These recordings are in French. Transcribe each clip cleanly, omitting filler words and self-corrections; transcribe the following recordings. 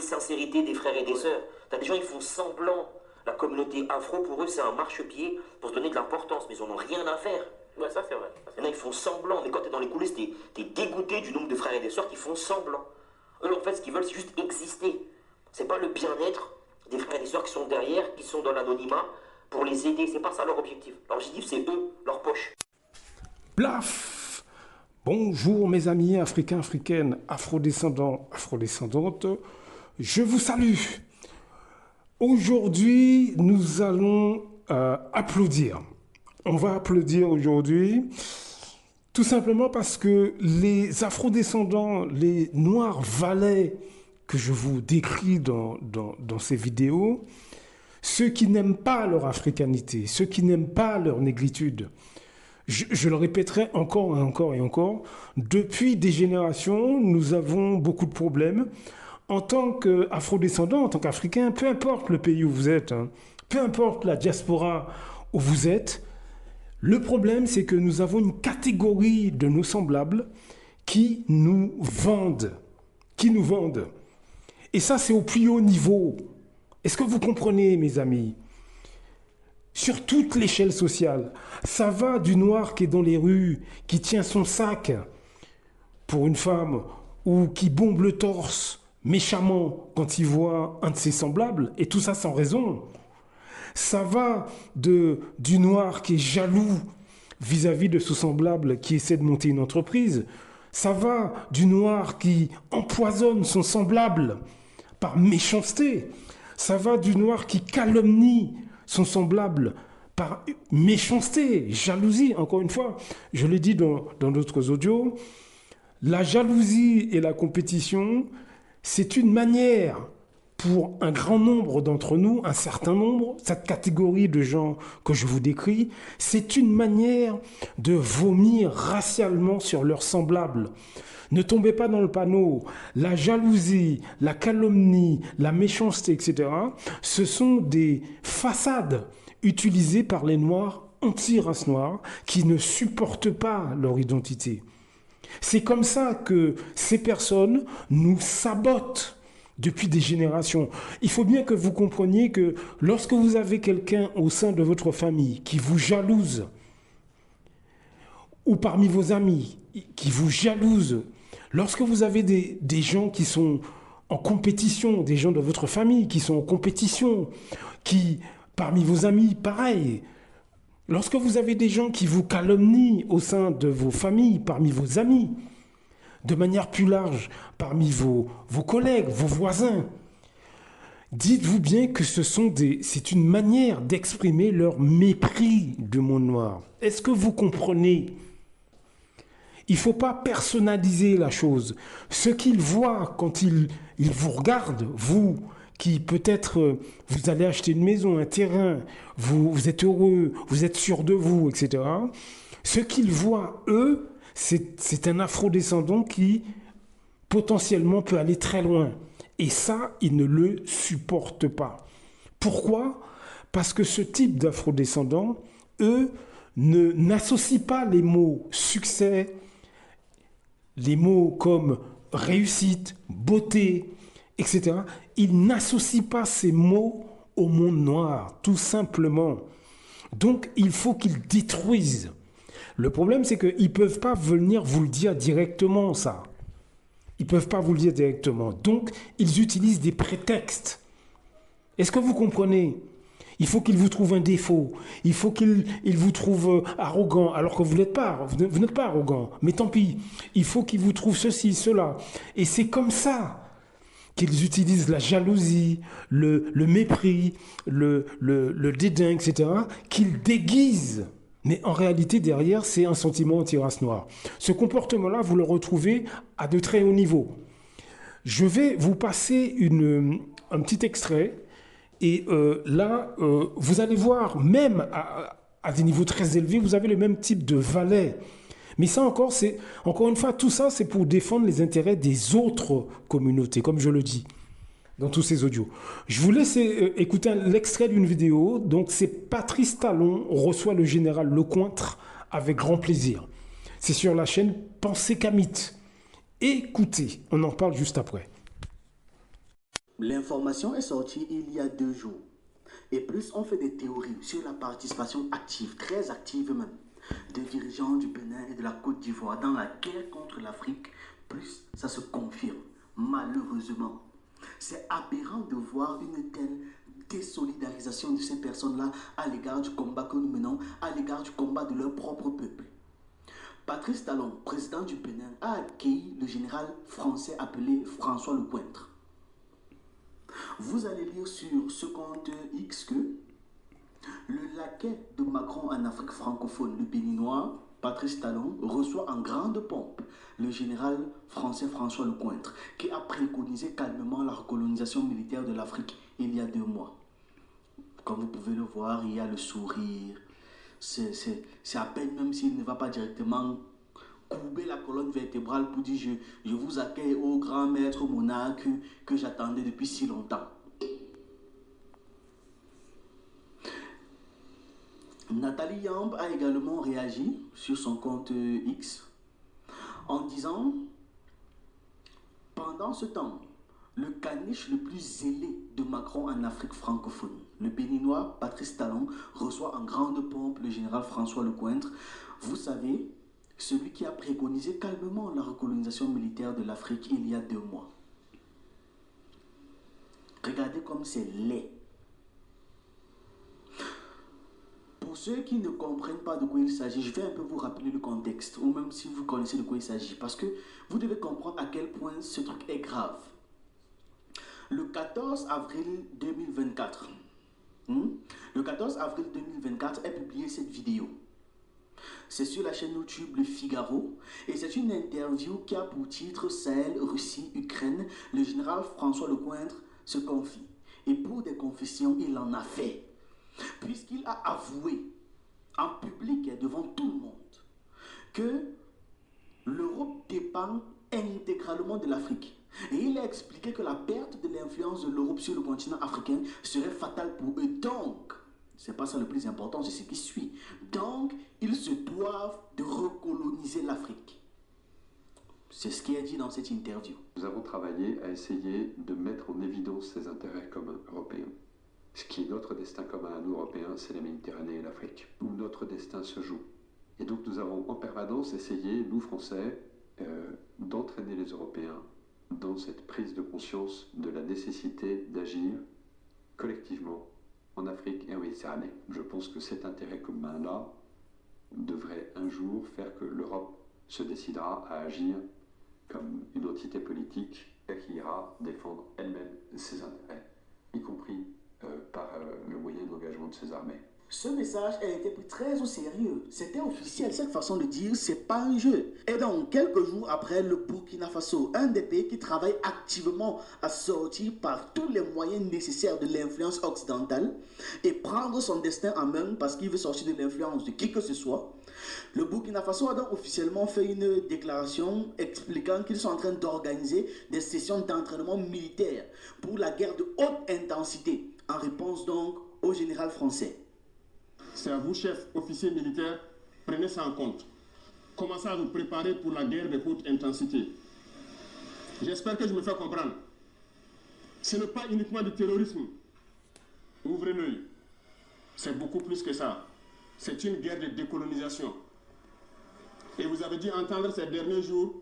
sincérité des frères et des sœurs. T'as des gens, ils font semblant. La communauté afro, pour eux, c'est un marchepied pour se donner de l'importance, mais ils en ont rien à faire. Ouais, ça c'est vrai. Il y en a, ils font semblant, mais quand t'es dans les coulisses, t'es dégoûté du nombre de frères et des sœurs qui font semblant. Eux, en fait, ce qu'ils veulent, c'est juste exister. C'est pas le bien-être des frères et des sœurs qui sont derrière, qui sont dans l'anonymat, pour les aider. C'est pas ça leur objectif. Leur objectif, c'est eux, leur poche. Plaf! Bonjour mes amis africains, africaines, afrodescendants, afrodescendantes. Je vous salue. Aujourd'hui, nous allons applaudir. On va applaudir aujourd'hui tout simplement parce que les afrodescendants, les noirs valets que je vous décris dans ces vidéos, ceux qui n'aiment pas leur africanité, ceux qui n'aiment pas leur négritude, je le répéterai encore et encore et encore, depuis des générations, nous avons beaucoup de problèmes. En tant qu'afrodescendants, en tant qu'Africains, peu importe le pays où vous êtes, hein, peu importe la diaspora où vous êtes, le problème c'est que nous avons une catégorie de nos semblables qui nous vendent. Et ça c'est au plus haut niveau. Est-ce que vous comprenez mes amis ? Sur toute l'échelle sociale, ça va du noir qui est dans les rues, qui tient son sac pour une femme ou qui bombe le torse méchamment quand il voit un de ses semblables, et tout ça sans raison. Ça va du noir qui est jaloux vis-à-vis de son semblable qui essaie de monter une entreprise. Ça va du noir qui empoisonne son semblable par méchanceté. Ça va du noir qui calomnie son semblable par méchanceté, jalousie. Encore une fois, je l'ai dit dans d'autres audios, la jalousie et la compétition, c'est une manière pour un grand nombre d'entre nous, un certain nombre, cette catégorie de gens que je vous décris, c'est une manière de vomir racialement sur leurs semblables. Ne tombez pas dans le panneau. La jalousie, la calomnie, la méchanceté, etc., ce sont des façades utilisées par les Noirs anti-race noire qui ne supportent pas leur identité. C'est comme ça que ces personnes nous sabotent depuis des générations. Il faut bien que vous compreniez que lorsque vous avez quelqu'un au sein de votre famille qui vous jalouse, ou parmi vos amis qui vous jalousent, lorsque vous avez des gens qui sont en compétition, des gens de votre famille qui sont en compétition, qui, parmi vos amis, pareil, lorsque vous avez des gens qui vous calomnient au sein de vos familles, parmi vos amis, de manière plus large, parmi vos collègues, vos voisins, dites-vous bien que c'est une manière d'exprimer leur mépris du monde noir. Est-ce que vous comprenez ? Il ne faut pas personnaliser la chose. Ce qu'ils voient quand ils vous regardent, vous, qui peut-être vous allez acheter une maison, un terrain, vous êtes heureux, vous êtes sûr de vous, etc. Ce qu'ils voient, eux, c'est un afrodescendant qui potentiellement peut aller très loin. Et ça, ils ne le supportent pas. Pourquoi ? Parce que ce type d'afrodescendants, eux, n'associent pas les mots succès, les mots comme réussite, beauté, etc. Ils n'associent pas ces mots au monde noir, tout simplement. Donc, il faut qu'ils détruisent. Le problème, c'est qu'ils ne peuvent pas venir vous le dire directement, ça. Ils ne peuvent pas vous le dire directement. Donc, ils utilisent des prétextes. Est-ce que vous comprenez ? Il faut qu'ils vous trouvent un défaut. Il faut qu'ils vous trouvent arrogant, alors que vous n'êtes pas arrogant. Mais tant pis. Il faut qu'ils vous trouvent ceci, cela. Et c'est comme ça qu'ils utilisent la jalousie, le mépris, le dédain, etc., qu'ils déguisent. Mais en réalité, derrière, c'est un sentiment anti-race noire. Ce comportement-là, vous le retrouvez à de très hauts niveaux. Je vais vous passer un petit extrait. Et là, vous allez voir, même à des niveaux très élevés, vous avez le même type de valet. Mais ça encore une fois, tout ça, c'est pour défendre les intérêts des autres communautés, comme je le dis dans tous ces audios. Je vous laisse écouter l'extrait d'une vidéo. Donc, c'est Patrice Talon reçoit le général Lecointre avec grand plaisir. C'est sur la chaîne Pensée Kamit. Écoutez, on en parle juste après. L'information est sortie il y a 2 jours. Et plus on fait des théories sur la participation active, très active même, des dirigeants du Bénin et de la Côte d'Ivoire dans la guerre contre l'Afrique, plus ça se confirme, malheureusement. C'est aberrant de voir une telle désolidarisation de ces personnes-là à l'égard du combat que nous menons, à l'égard du combat de leur propre peuple. Patrice Talon, président du Bénin, a accueilli le général français appelé François Lecointre. Vous allez lire sur ce compte X que le laquais de Macron en Afrique francophone, le béninois, Patrice Talon, reçoit en grande pompe le général français François Lecointre, qui a préconisé calmement la recolonisation militaire de l'Afrique il y a 2 mois. Comme vous pouvez le voir, il y a le sourire. C'est à peine même s'il ne va pas directement courber la colonne vertébrale pour dire je vous accueille au grand maître monarque que j'attendais depuis si longtemps. Nathalie Yamb a également réagi sur son compte X en disant: pendant ce temps, le caniche le plus zélé de Macron en Afrique francophone, le béninois Patrice Talon, reçoit en grande pompe le général François Lecointre. Vous savez, celui qui a préconisé calmement la recolonisation militaire de l'Afrique il y a 2 mois. Regardez comme c'est laid. Pour ceux qui ne comprennent pas de quoi il s'agit, je vais un peu vous rappeler le contexte, ou même si vous connaissez de quoi il s'agit, parce que vous devez comprendre à quel point ce truc est grave. Le 14 avril 2024, le 14 avril 2024 est publiée cette vidéo. C'est sur la chaîne YouTube Le Figaro et c'est une interview qui a pour titre Sahel, Russie, Ukraine. Le général François Lecointre se confie. Et pour des confessions, il en a fait. Puisqu'il a avoué en public et devant tout le monde que l'Europe dépend intégralement de l'Afrique. Et il a expliqué que la perte de l'influence de l'Europe sur le continent africain serait fatale pour eux. Donc, c'est pas ça le plus important, c'est ce qui suit. Donc, ils se doivent de recoloniser l'Afrique. C'est ce qui est dit dans cette interview. Nous avons travaillé à essayer de mettre en évidence ces intérêts communs européens. Ce qui est notre destin commun à nous, Européens, c'est la Méditerranée et l'Afrique, où notre destin se joue. Et donc nous avons en permanence essayé, nous Français, d'entraîner les Européens dans cette prise de conscience de la nécessité d'agir collectivement en Afrique et en Méditerranée. Je pense que cet intérêt commun-là devrait un jour faire que l'Europe se décidera à agir comme une entité politique qui ira défendre elle-même ses intérêts, y compris par le moyen d'engagement de ses armées. Ce message a été pris très au sérieux. C'était officiel. Cette façon de dire, c'est pas un jeu. Et donc, quelques jours après, le Burkina Faso, un des pays qui travaille activement à sortir par tous les moyens nécessaires de l'influence occidentale et prendre son destin en main parce qu'il veut sortir de l'influence de qui que ce soit, le Burkina Faso a donc officiellement fait une déclaration expliquant qu'ils sont en train d'organiser des sessions d'entraînement militaire pour la guerre de haute intensité, en réponse donc au général français. C'est à vous, chefs, officiers militaires, prenez ça en compte. Commencez à vous préparer pour la guerre de haute intensité. J'espère que je me fais comprendre. Ce n'est pas uniquement du terrorisme. Ouvrez l'œil. C'est beaucoup plus que ça. C'est une guerre de décolonisation. Et vous avez dû entendre ces derniers jours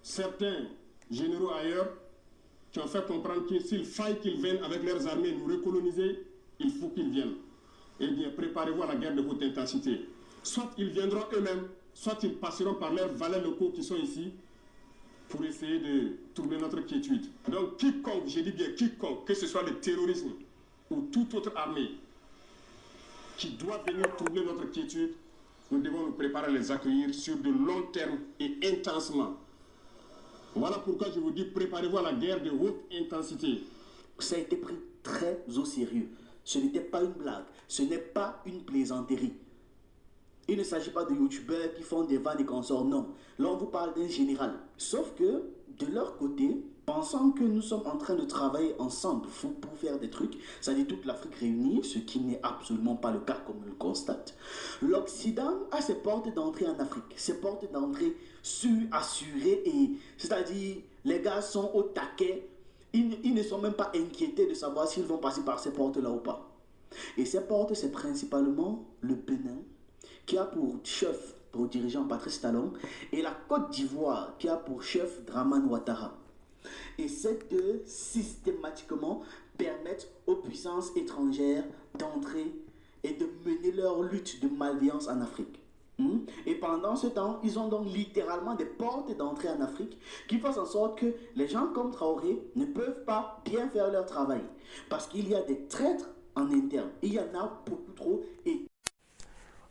certains généraux ailleurs qui ont fait comprendre que s'il faille qu'ils viennent avec leurs armées nous recoloniser, il faut qu'ils viennent. Eh bien, préparez-vous à la guerre de haute intensité. Soit ils viendront eux-mêmes, soit ils passeront par leurs valets locaux qui sont ici pour essayer de troubler notre quiétude. Donc, quiconque, je dis bien quiconque, que ce soit le terrorisme ou toute autre armée qui doit venir troubler notre quiétude, nous devons nous préparer à les accueillir sur de long terme et intensement. Voilà pourquoi je vous dis, préparez-vous à la guerre de haute intensité. Ça a été pris très au sérieux. Ce n'était pas une blague, ce n'est pas une plaisanterie. Il ne s'agit pas de youtubeurs qui font des vannes et consorts, non. Là, on vous parle d'un général. Sauf que, de leur côté, pensant que nous sommes en train de travailler ensemble pour faire des trucs, c'est-à-dire toute l'Afrique réunie, ce qui n'est absolument pas le cas comme on le constate, l'Occident a ses portes d'entrée en Afrique, ses portes d'entrée assurées, et c'est-à-dire les gars sont au taquet Ils ne sont même pas inquiétés de savoir s'ils vont passer par ces portes-là ou pas. Et ces portes, c'est principalement le Bénin, qui a pour chef, pour dirigeant Patrice Talon, et la Côte d'Ivoire, qui a pour chef Dramane Ouattara. Et ces deux, systématiquement, permettent aux puissances étrangères d'entrer et de mener leur lutte de malveillance en Afrique. Et pendant ce temps, ils ont donc littéralement des portes d'entrée en Afrique qui font en sorte que les gens comme Traoré ne peuvent pas bien faire leur travail. Parce qu'il y a des traîtres en interne. Il y en a beaucoup trop. Et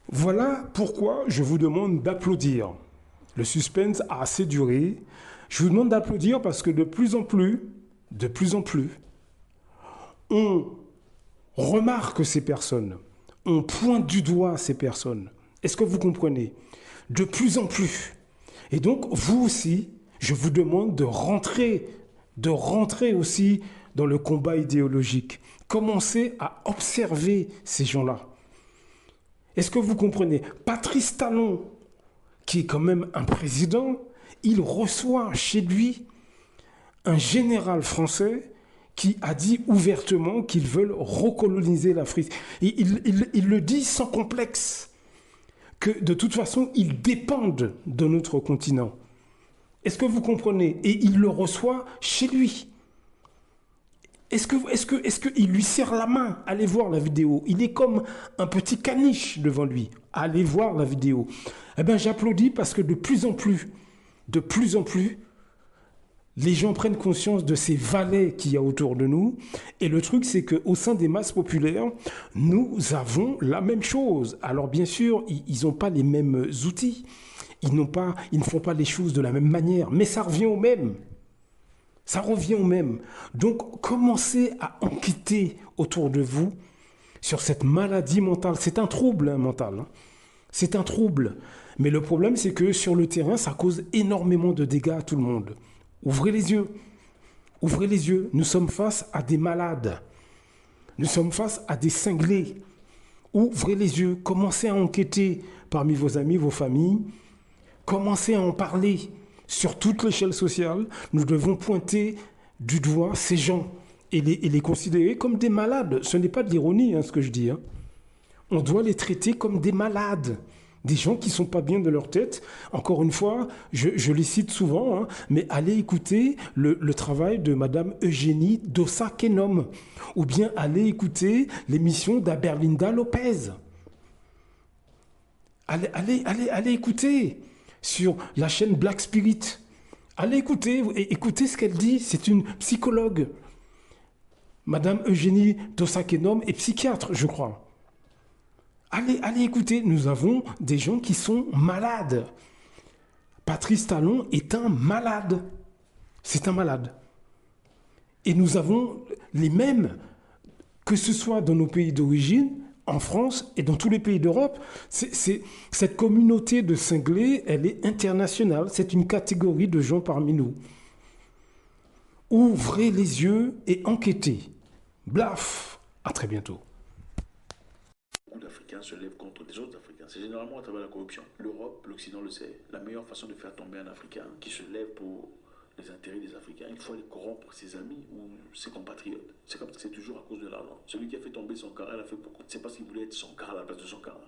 voilà pourquoi je vous demande d'applaudir. Le suspense a assez duré. Je vous demande d'applaudir parce que de plus en plus, on remarque ces personnes. On pointe du doigt ces personnes. Est-ce que vous comprenez? De plus en plus. Et donc, vous aussi, je vous demande de rentrer aussi dans le combat idéologique. Commencez à observer ces gens-là. Est-ce que vous comprenez? Patrice Talon, qui est quand même un président, il reçoit chez lui un général français qui a dit ouvertement qu'ils veulent recoloniser l'Afrique. Il le dit sans complexe, que de toute façon, ils dépendent de notre continent. Est-ce que vous comprenez? Et il le reçoit chez lui. Est-ce qu'il lui serre la main? Allez voir la vidéo. Il est comme un petit caniche devant lui. Allez voir la vidéo. Eh bien, j'applaudis parce que de plus en plus, les gens prennent conscience de ces valets qu'il y a autour de nous. Et le truc, c'est qu'au sein des masses populaires, nous avons la même chose. Alors bien sûr, ils n'ont pas les mêmes outils. Ils ne font pas les choses de la même manière. Mais ça revient au même. Ça revient au même. Donc, commencez à enquêter autour de vous sur cette maladie mentale. C'est un trouble mental. Hein. C'est un trouble. Mais le problème, c'est que sur le terrain, ça cause énormément de dégâts à tout le monde. Ouvrez les yeux. Ouvrez les yeux. Nous sommes face à des malades. Nous sommes face à des cinglés. Ouvrez les yeux. Commencez à enquêter parmi vos amis, vos familles. Commencez à en parler. Sur toute l'échelle sociale, nous devons pointer du doigt ces gens et les considérer comme des malades. Ce n'est pas de l'ironie, ce que je dis. Hein. On doit les traiter comme des malades. Des gens qui ne sont pas bien de leur tête. Encore une fois, je les cite souvent, mais allez écouter le travail de Madame Eugénie Dossa-Kenom. Ou bien allez écouter l'émission d'Aberlinda Lopez. Allez écouter sur la chaîne Black Spirit. Allez écoutez ce qu'elle dit. C'est une psychologue. Madame Eugénie Dossa-Kenom est psychiatre, je crois. Allez écouter. Nous avons des gens qui sont malades. Patrice Talon est un malade. C'est un malade. Et nous avons les mêmes, que ce soit dans nos pays d'origine, en France et dans tous les pays d'Europe. Cette communauté de cinglés, elle est internationale. C'est une catégorie de gens parmi nous. Ouvrez les yeux et enquêtez. Blaf! À très bientôt. Beaucoup d'Africains se lèvent contre des autres Africains. C'est généralement à travers la corruption. L'Europe, l'Occident le sait. La meilleure façon de faire tomber un Africain qui se lève pour les intérêts des Africains, il faut aller corrompre ses amis ou ses compatriotes. C'est comme ça, c'est toujours à cause de l'argent. Celui qui a fait tomber son car, il a fait pourquoi? C'est parce qu'il voulait être son car à la place de son car.